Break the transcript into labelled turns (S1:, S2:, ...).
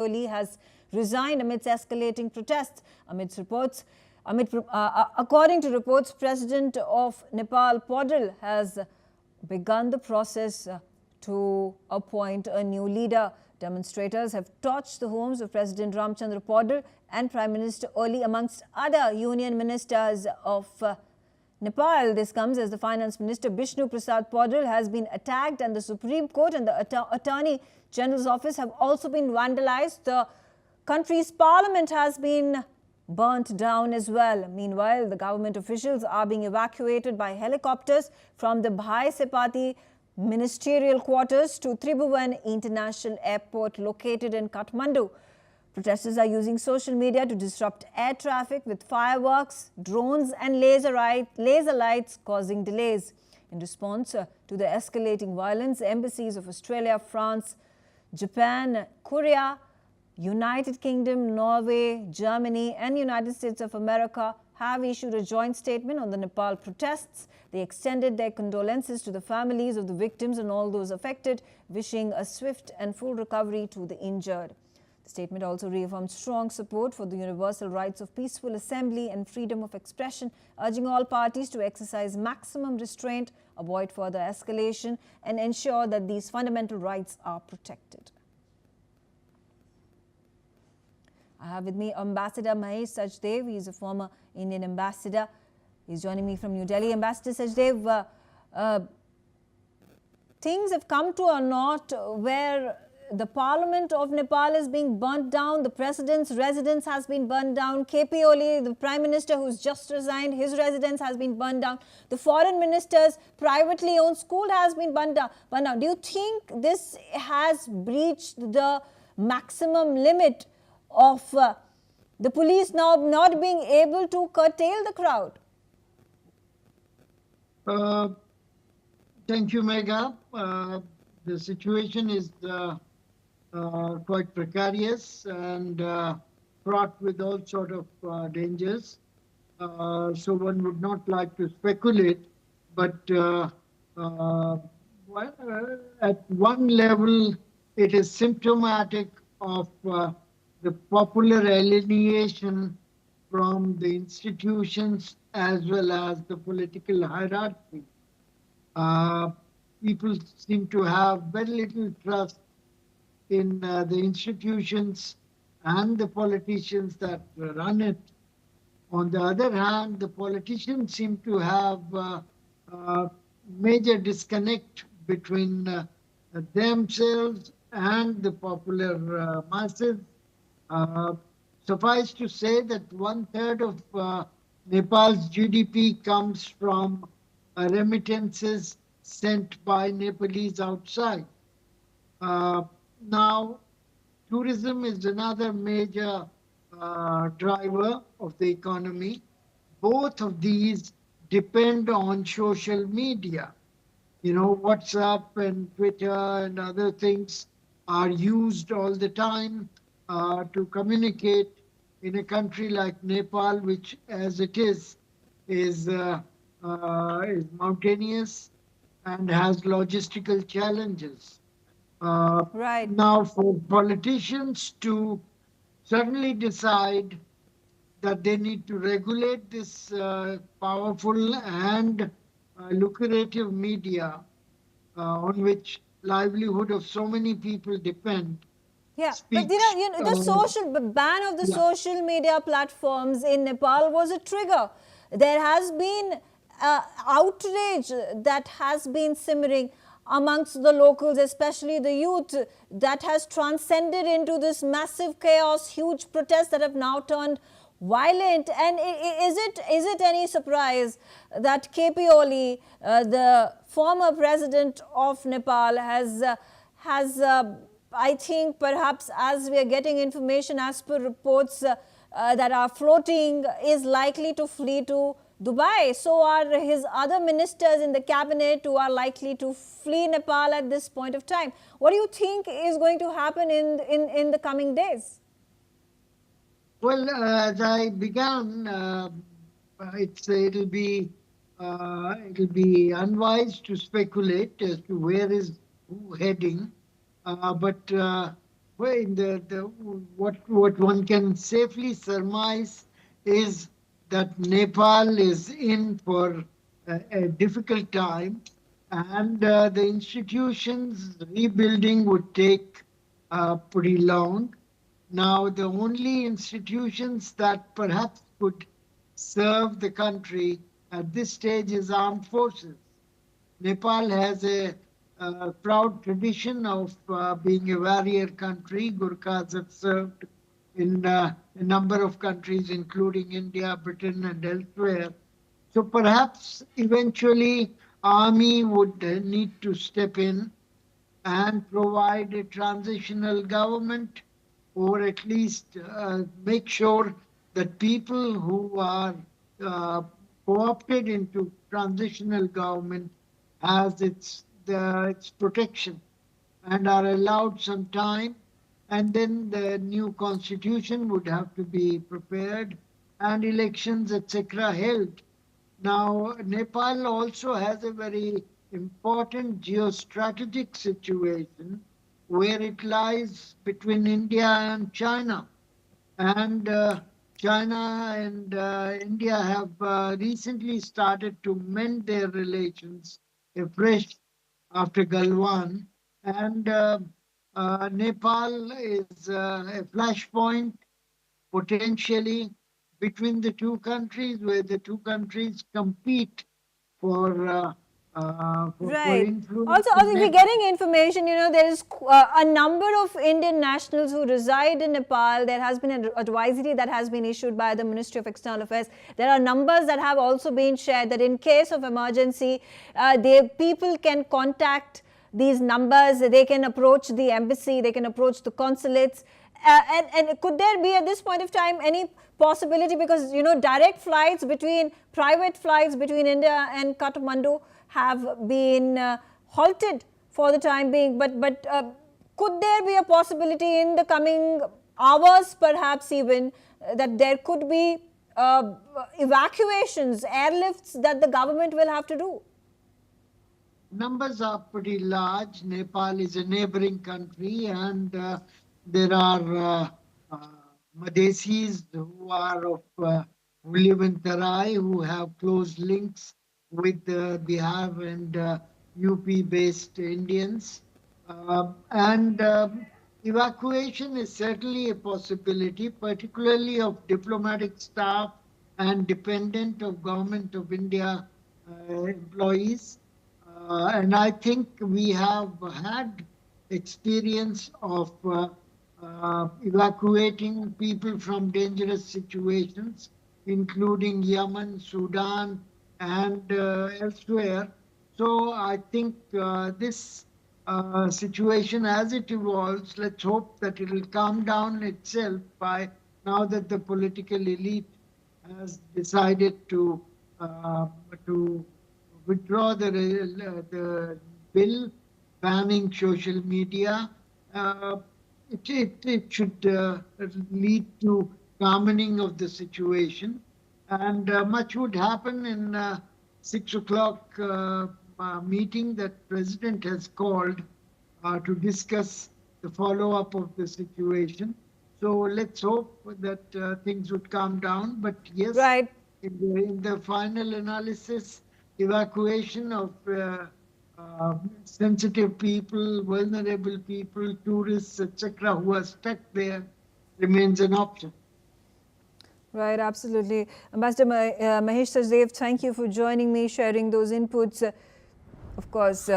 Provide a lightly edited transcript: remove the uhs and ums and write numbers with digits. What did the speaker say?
S1: Oli has resigned amidst escalating protests. According to reports, President of Nepal, Podil, has begun the process to appoint a new leader. Demonstrators have torched the homes of President Ramchandra Podil and Prime Minister Oli, amongst other union ministers of Nepal. This comes as the Finance Minister Bishnu Prasad Podil has been attacked, and the Supreme Court and the Attorney General's office have also been vandalized. The country's parliament has been burnt down as well. Meanwhile, the government officials are being evacuated by helicopters from the Bhai Sepati ministerial quarters to Tribhuvan International Airport located in Kathmandu. Protesters are using social media to disrupt air traffic with fireworks, drones and laser lights, causing delays. In response to the escalating violence, embassies of Australia, France, Japan, Korea, United Kingdom, Norway, Germany and United States of America have issued a joint statement on the Nepal protests. They extended their condolences to the families of the victims and all those affected, wishing a swift and full recovery to the injured. The statement also reaffirmed strong support for the universal rights of peaceful assembly and freedom of expression, urging all parties to exercise maximum restraint, avoid further escalation, and ensure that these fundamental rights are protected. I have with me Ambassador Mahesh Sachdev. He is a former Indian ambassador. He is joining me from New Delhi. Ambassador Sachdev, things have come to a knot where the Parliament of Nepal is being burnt down. The President's residence has been burnt down. KP Oli, the Prime Minister who has just resigned, his residence has been burnt down. The Foreign Minister's privately owned school has been burnt down. Do you think this has breached the maximum limit of the police now not being able to curtail the crowd?
S2: Thank you, Megha. The situation is quite precarious and fraught with all sort of dangers. So one would not like to speculate, but at one level, it is symptomatic of the popular alienation from the institutions as well as the political hierarchy. People seem to have very little trust in the institutions and the politicians that run it. On the other hand, the politicians seem to have a major disconnect between themselves and the popular masses. Suffice to say that 1/3 of Nepal's GDP comes from remittances sent by Nepalese outside. Now, tourism is another major driver of the economy. Both of these depend on social media. You know, WhatsApp and Twitter and other things are used all the time to communicate in a country like Nepal, which, as it is mountainous and has logistical challenges.
S1: Right.
S2: Now, for politicians to suddenly decide that they need to regulate this powerful and lucrative media on which livelihood of so many people depend.
S1: Yeah, but the ban of the social media platforms in Nepal was a trigger. There has been outrage that has been simmering amongst the locals, especially the youth, that has transcended into this massive chaos, huge protests that have now turned violent. And is it any surprise that KP Oli, the former president of Nepal, has I think perhaps, as we are getting information as per reports that are floating, is likely to flee to Dubai. So are his other ministers in the cabinet who are likely to flee Nepal at this point of time. What do you think is going to happen in the coming days?
S2: Well, as I began, it'll be unwise to speculate as to where is who heading. But what one can safely surmise is that Nepal is in for a difficult time, and the institutions rebuilding would take pretty long. Now, the only institutions that perhaps could serve the country at this stage is armed forces. Nepal has a proud tradition of being a warrior country. Gurkhas have served in a number of countries, including India, Britain, and elsewhere. So perhaps eventually army would need to step in and provide a transitional government, or at least make sure that people who are uh, co-opted into transitional government has its protection and are allowed some time, and then the new constitution would have to be prepared and elections, etc., held. Now, Nepal also has a very important geostrategic situation where it lies between India and China. And China and India have recently started to mend their relations afresh after Galwan. And Nepal is a flashpoint potentially between the two countries, where the two countries compete for for
S1: Right.
S2: influence
S1: Also,
S2: in
S1: we're
S2: Nepal.
S1: getting information, there is a number of Indian nationals who reside in Nepal. There has been an advisory that has been issued by the Ministry of External Affairs. There are numbers that have also been shared that in case of emergency, people can contact these numbers, they can approach the embassy, they can approach the consulates. And could there be at this point of time any possibility, because direct flights between private flights between India and Kathmandu have been halted for the time being, but could there be a possibility in the coming hours, perhaps even, that there could be evacuations, airlifts that the government will have to do?
S2: Numbers are pretty large. Nepal is a neighboring country, and there are uh, Madhesis who live in Tarai, who have close links with Bihar and UP-based Indians. And evacuation is certainly a possibility, particularly of diplomatic staff and dependent of Government of India employees. And I think we have had experience of evacuating people from dangerous situations, including Yemen, Sudan, and elsewhere. So I think this situation, as it evolves, let's hope that it will calm down itself by now that the political elite has decided to withdraw the bill banning social media. Uh, it should lead to calming of the situation, and much would happen in 6 o'clock meeting that President has called to discuss the follow-up of the situation. So let's hope that things would calm down. But yes,
S1: Right.
S2: in the final analysis, evacuation of sensitive people, vulnerable people, tourists, etc., who are stuck there remains an option.
S1: Right, absolutely. Ambassador Mahesh Sachdev, thank you for joining me, sharing those inputs. Of course,